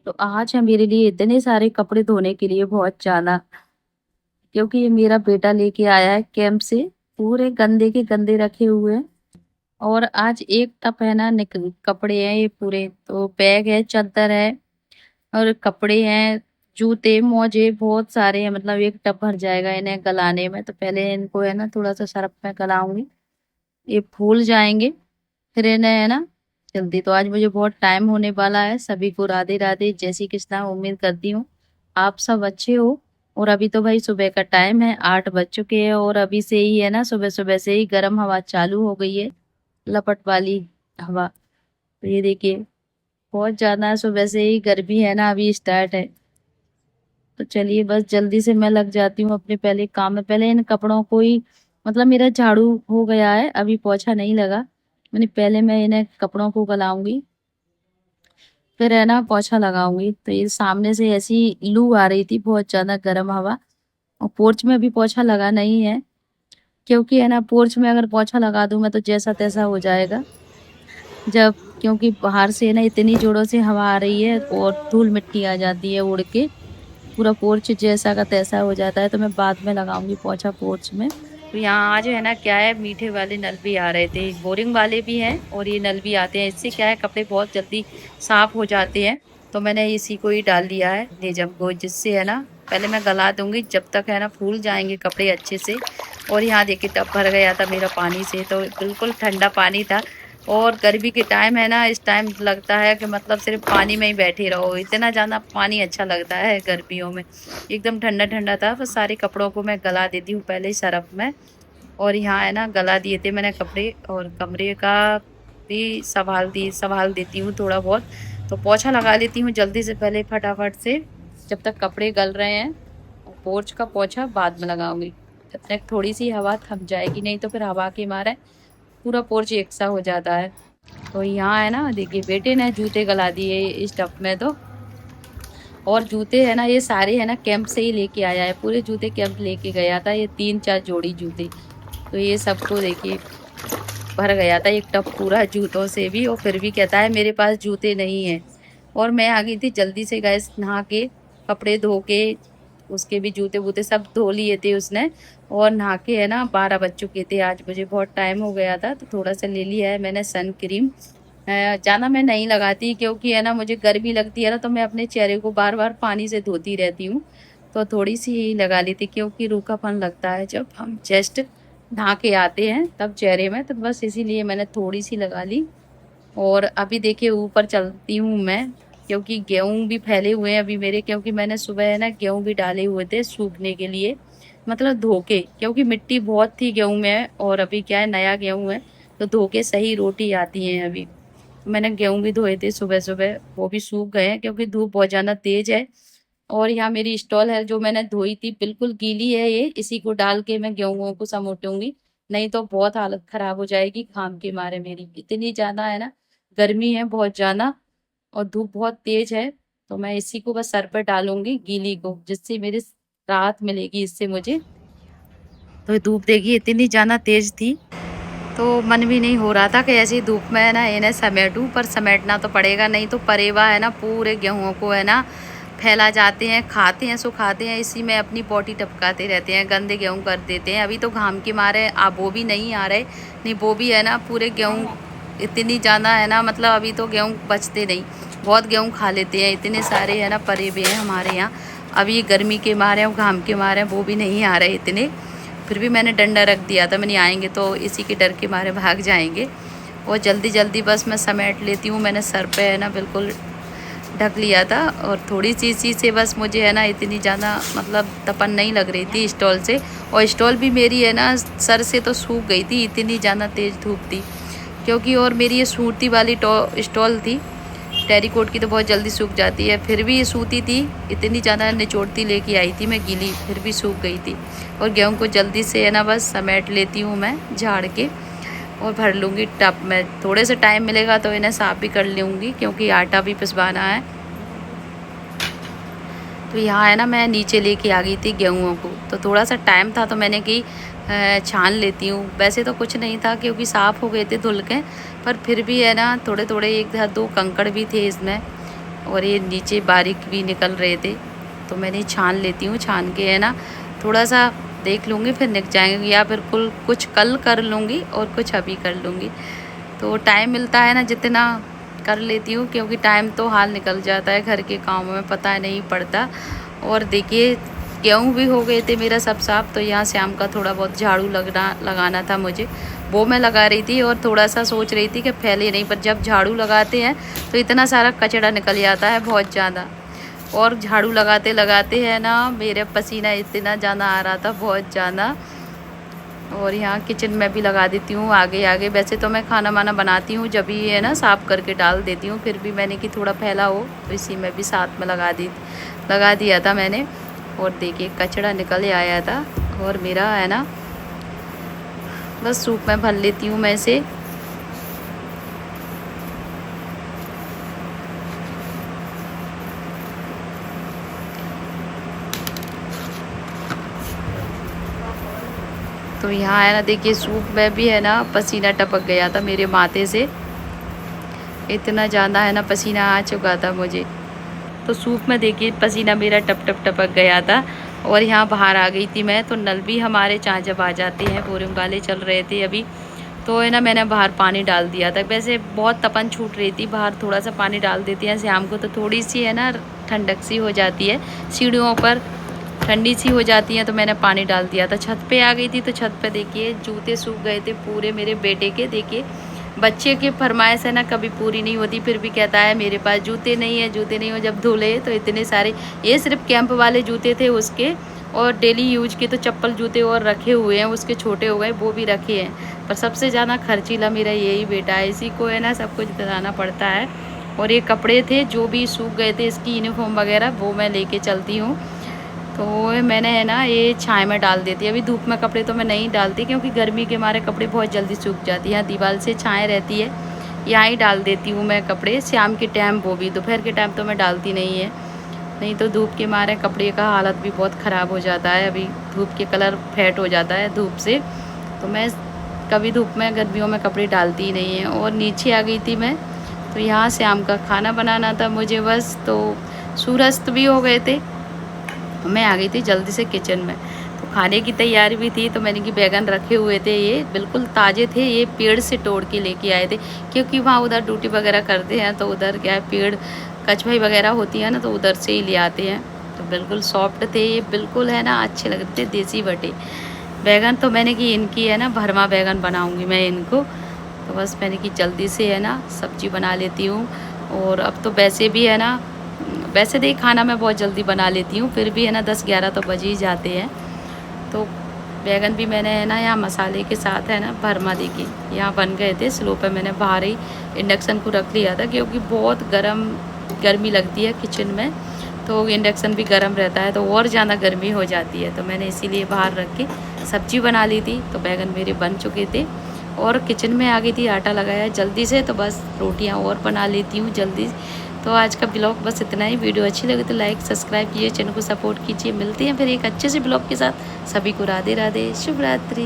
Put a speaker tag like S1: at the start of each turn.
S1: तो आज है मेरे लिए इतने सारे कपड़े धोने के लिए बहुत ज्यादा, क्योंकि ये मेरा बेटा लेके आया है कैंप से। पूरे गंदे के गंदे रखे हुए हैं। और आज एक टप है ना कपड़े हैं ये पूरे, तो बैग है, चादर है और कपड़े हैं, जूते मोजे बहुत सारे हैं। मतलब एक टप भर जाएगा इन्हें गलाने में। तो पहले इनको है ना थोड़ा सा सर्फ में गलाऊंगी, ये फूल जाएंगे। फिर इन्हें है ना जल्दी। तो आज मुझे बहुत टाइम होने वाला है। सभी को राधे राधे, जय श्री कृष्णा। उम्मीद करती हूँ आप सब अच्छे हो। और अभी तो भाई सुबह का टाइम है, 8 बज चुके हैं और अभी से ही है ना सुबह सुबह से ही गर्म हवा चालू हो गई है, लपट वाली हवा। तो ये देखिए बहुत ज्यादा सुबह से ही गर्मी है ना अभी स्टार्ट है। तो चलिए बस जल्दी से मैं लग जाती हूँ अपने पहले काम में। पहले इन कपड़ों को ही, मतलब मेरा झाड़ू हो गया है, अभी पोछा नहीं लगा। मैंने पहले मैं इन्हें कपड़ों को गलाऊंगी, फिर है ना पोछा लगाऊंगी। तो ये सामने से ऐसी लू आ रही थी, बहुत ज्यादा गर्म हवा। और पोर्च में अभी पोछा लगा नहीं है, क्योंकि है ना पोर्च में अगर पोछा लगा दूं मैं तो जैसा तैसा हो जाएगा जब, क्योंकि बाहर से ना इतनी जोरों से हवा आ रही है और धूल मिट्टी आ जाती है उड़ के, पूरा पोर्च जैसा का तैसा हो जाता है। तो मैं बाद में लगाऊंगी पोछा पोर्च में। तो यहाँ आज है ना क्या है, मीठे वाले नल भी आ रहे थे, बोरिंग वाले भी हैं और ये नल भी आते हैं। इससे क्या है कपड़े बहुत जल्दी साफ हो जाते हैं। तो मैंने इसी को ही डाल लिया है लेजम को, जिससे है ना पहले मैं गला दूंगी जब तक है ना फूल जाएंगे कपड़े अच्छे से। और यहाँ देखिए टब भर गया था मेरा पानी से, तो बिल्कुल ठंडा पानी था। और गर्मी के टाइम है ना, इस टाइम लगता है कि मतलब सिर्फ पानी में ही बैठे रहो, इतना ज़्यादा पानी अच्छा लगता है गर्मियों में। एकदम ठंडा ठंडा था। बस सारे कपड़ों को मैं गला देती हूँ पहले ही सरफ में। और यहाँ है ना गला दिए थे मैंने कपड़े, और कमरे का भी संभाल देती हूँ थोड़ा बहुत। तो पोछा लगा लेती हूँ जल्दी से पहले फटाफट से, जब तक कपड़े गल रहे हैं। और पोर्च का पोछा बाद में लगाऊंगी, जब तक थोड़ी सी हवा थम जाएगी, नहीं तो फिर हवा के मारे पूरा पोर्च एक सा हो जाता है। तो यहाँ है ना देखिए बेटे ने जूते गला दिए इस टब में। तो और जूते है ना ये सारे है ना कैंप से ही लेके आया है, पूरे जूते कैंप लेके गया था, ये 3-4 जोड़ी जूते। तो ये सबको देखिए भर गया था एक टब पूरा जूतों से भी। और फिर भी कहता है मेरे पास जूते नहीं है। और मैं आ गई थी जल्दी से गैस नहा के, कपड़े धो के, उसके भी जूते वूते सब धो लिए थे उसने। और नहा के है ना 12 बज चुके थे, आज मुझे बहुत टाइम हो गया था। तो थोड़ा सा ले लिया है मैंने सन क्रीम। ज़्यादा मैं नहीं लगाती, क्योंकि है ना मुझे गर्मी लगती है ना, तो मैं अपने चेहरे को बार बार पानी से धोती रहती हूँ। तो थोड़ी सी ही लगा ली थी, क्योंकि रूखापन लगता है जब हम जस्ट नहा के आते हैं तब चेहरे में, तो बस इसीलिए मैंने थोड़ी सी लगा ली। और अभी देखिए ऊपर चलती हूँ मैं, क्योंकि गेहूं भी फैले हुए हैं अभी मेरे, क्योंकि मैंने सुबह है ना गेहूं भी डाले हुए थे सूखने के लिए, मतलब धो के, क्योंकि मिट्टी बहुत थी गेहूं में। और अभी क्या है नया गेहूं है, तो धो के सही रोटी आती है अभी। मैंने गेहूं भी धोए थे सुबह सुबह, वो भी सूख गए हैं क्योंकि धूप बहुत ज्यादा तेज है। और यहाँ मेरी स्टॉल है जो मैंने धोई थी, बिल्कुल गीली है ये, इसी को डाल के मैं गेहूं को समेटूंगी, नहीं तो बहुत हालत खराब हो जाएगी घाम के मारे। मेरी इतनी ज्यादा है ना गर्मी है बहुत ज्यादा, और धूप बहुत तेज है। तो मैं इसी को बस सर पर डालूंगी गीली को, जिससे मेरी राहत मिलेगी इससे मुझे। तो धूप देखिए इतनी ज्यादा तेज थी, तो मन भी नहीं हो रहा था कि ऐसी धूप में है ना इन्हें समेटूं, पर समेटना तो पड़ेगा, नहीं तो परेवा है ना पूरे गेहूं को है ना फैला जाते हैं, खाते हैं सुखाते हैं, इसी में अपनी पोटी टपकाते रहते हैं, गंदे गेहूं कर देते हैं। अभी तो घाम के मारे अब वो भी नहीं आ रहे, नहीं वो भी है ना पूरे गेहूं इतनी ज़्यादा है ना, मतलब अभी तो गेहूं बचते नहीं, बहुत गेहूं खा लेते हैं, इतने सारे है ना परे हुए हैं हमारे यहाँ। अभी गर्मी के मारे और घाम के मारे वो भी नहीं आ रहे इतने। फिर भी मैंने डंडा रख दिया था, मैंने आएंगे तो इसी के डर के मारे भाग जाएंगे। और जल्दी जल्दी बस मैं समेट लेती हूँ। मैंने सर पे है ना बिल्कुल ढक लिया था, और थोड़ी सी इसी से बस मुझे है ना इतनी ज़्यादा मतलब तपन नहीं लग रही थी स्टॉल से। और स्टॉल भी मेरी है ना सर से तो सूख गई थी, इतनी ज़्यादा तेज़ धूप थी। क्योंकि और मेरी ये सूती वाली स्टॉल थी टेरिकोट की, तो बहुत जल्दी सूख जाती है। फिर भी ये सूती थी, इतनी ज़्यादा निचोड़ती लेके आई थी मैं गीली, फिर भी सूख गई थी। और गेहूं को जल्दी से है ना बस समेट लेती हूँ मैं झाड़ के, और भर लूँगी टब में। थोड़े से टाइम मिलेगा तो इन्हें साफ़ भी कर लूँगी, क्योंकि आटा भी पिसवाना है। तो यहाँ है ना मैं नीचे लेके आ गई थी गेहूँ को, तो थोड़ा सा टाइम था तो मैंने कि छान लेती हूँ। वैसे तो कुछ नहीं था क्योंकि साफ़ हो गए थे धुल के, पर फिर भी है ना थोड़े थोड़े 1 या 2 कंकड़ भी थे इसमें। और ये नीचे बारीक भी निकल रहे थे, तो मैंने छान लेती हूँ। छान के है ना थोड़ा सा देख लूँगी, फिर निक जाएंगे, या बिल्कुल कुछ कल कर लूँगी और कुछ अभी कर लूँगी। तो टाइम मिलता है ना जितना कर लेती हूँ, क्योंकि टाइम तो हाल निकल जाता है घर के कामों में, पता नहीं पड़ता। और देखिए गेहूँ भी हो गए थे मेरा सब साफ, तो यहाँ शाम का थोड़ा बहुत झाड़ू लगाना था मुझे, वो मैं लगा रही थी। और थोड़ा सा सोच रही थी कि फैले नहीं, पर जब झाड़ू लगाते हैं तो इतना सारा कचरा निकल जाता है बहुत ज़्यादा। और झाड़ू लगाते लगाते है ना मेरे पसीना इतना ज़्यादा आ रहा था, बहुत ज़्यादा। और यहाँ किचन में भी लगा देती हूँ आगे आगे। वैसे तो मैं खाना वाना बनाती हूँ जब भी है ना साफ़ करके डाल देती हूँ, फिर भी मैंने कि थोड़ा फैला हो तो इसी में भी साथ में लगा दिया था मैंने। और देखिए कचरा निकल आया था। और मेरा है ना बस सूप में भर लेती हूँ मैं इसे। तो यहाँ है ना देखिए सूप में भी है ना पसीना टपक गया था मेरे माथे से, इतना ज़्यादा है ना पसीना आ चुका था मुझे। तो सूप में देखिए पसीना मेरा टप टप टपक गया था। और यहाँ बाहर आ गई थी मैं, तो नल भी हमारे चाह जब आ जाते हैं, बोरिंग वाले चल रहे थे अभी, तो है ना मैंने बाहर पानी डाल दिया था। वैसे बहुत तपन छूट रही थी, बाहर थोड़ा सा पानी डाल देते हैं शाम को, तो थोड़ी सी है ना ठंडक सी हो जाती है, सीढ़ियों पर ठंडी सी हो जाती है। तो मैंने पानी डाल दिया था। छत पे आ गई थी, तो छत पे देखिए जूते सूख गए थे पूरे मेरे बेटे के। देखिए बच्चे की फरमाइश है ना कभी पूरी नहीं होती, फिर भी कहता है मेरे पास जूते नहीं है, जूते नहीं हो। जब धुले तो इतने सारे, ये सिर्फ कैंप वाले जूते थे उसके, और डेली यूज के तो चप्पल जूते और रखे हुए हैं उसके, छोटे हो गए वो भी रखे हैं। पर सबसे ज़्यादा खर्चीला मेरा यही बेटा है, इसी को है ना सब कुछ दिलाना पड़ता है। और ये कपड़े थे जो भी सूख गए थे, इसकी यूनिफॉर्म वगैरह, वो मैं लेके चलती हूँ। तो मैंने है ना ये छाया में डाल देती है। अभी धूप में कपड़े तो मैं नहीं डालती, क्योंकि गर्मी के हमारे कपड़े बहुत जल्दी सूख जाती है। दीवार से छाया रहती है, यहाँ ही डाल देती हूँ मैं कपड़े शाम के टाइम, वो भी दोपहर के टाइम तो मैं डालती नहीं है, नहीं तो धूप के मारे कपड़े का हालत भी बहुत ख़राब हो जाता है। अभी धूप के कलर फेड हो जाता है धूप से, तो मैं कभी धूप में गर्मियों में कपड़े डालती ही नहीं है। और नीचे आ गई थी मैं, तो यहाँ शाम का खाना बनाना था मुझे बस। तो सूर्यास्त भी हो गए थे, मैं आ गई थी जल्दी से किचन में। तो खाने की तैयारी भी थी, तो मैंने कि बैगन रखे हुए थे, ये बिल्कुल ताज़े थे, ये पेड़ से तोड़ के लेके आए थे, क्योंकि वहाँ उधर ड्यूटी वगैरह करते हैं, तो उधर क्या है पेड़ कचवाई वगैरह होती है ना, तो उधर से ही ले आते हैं। तो बिल्कुल सॉफ्ट थे ये, बिल्कुल है ना अच्छे लग रहे थे, देसी बटे बैगन। तो मैंने कि इनकी है ना भरमा बैगन बनाऊँगी मैं इनको। तो बस मैंने कि जल्दी से है ना सब्जी बना लेती हूँ। और अब तो वैसे भी है ना, वैसे तो खाना मैं बहुत जल्दी बना लेती हूँ, फिर भी है ना 10-11 तो बज ही जाते हैं। तो बैगन भी मैंने है ना यहाँ मसाले के साथ है ना भरमा देके यहाँ बन गए थे। स्लो पे मैंने बाहर ही इंडक्शन को रख लिया था, क्योंकि बहुत गर्मी लगती है किचन में, तो इंडक्शन भी गर्म रहता है तो और ज़्यादा गर्मी हो जाती है। तो मैंने इसीलिए बाहर रख के सब्जी बना ली थी। तो बैगन मेरे बन चुके थे और किचन में आ गई थी, आटा लगाया जल्दी से, तो बस रोटियां और बना लेती हूँ जल्दी। तो आज का ब्लॉग बस इतना ही। वीडियो अच्छी लगे तो लाइक सब्सक्राइब कीजिए, चैनल को सपोर्ट कीजिए। मिलते हैं फिर एक अच्छे से ब्लॉग के साथ। सभी को राधे राधे, शुभ रात्रि।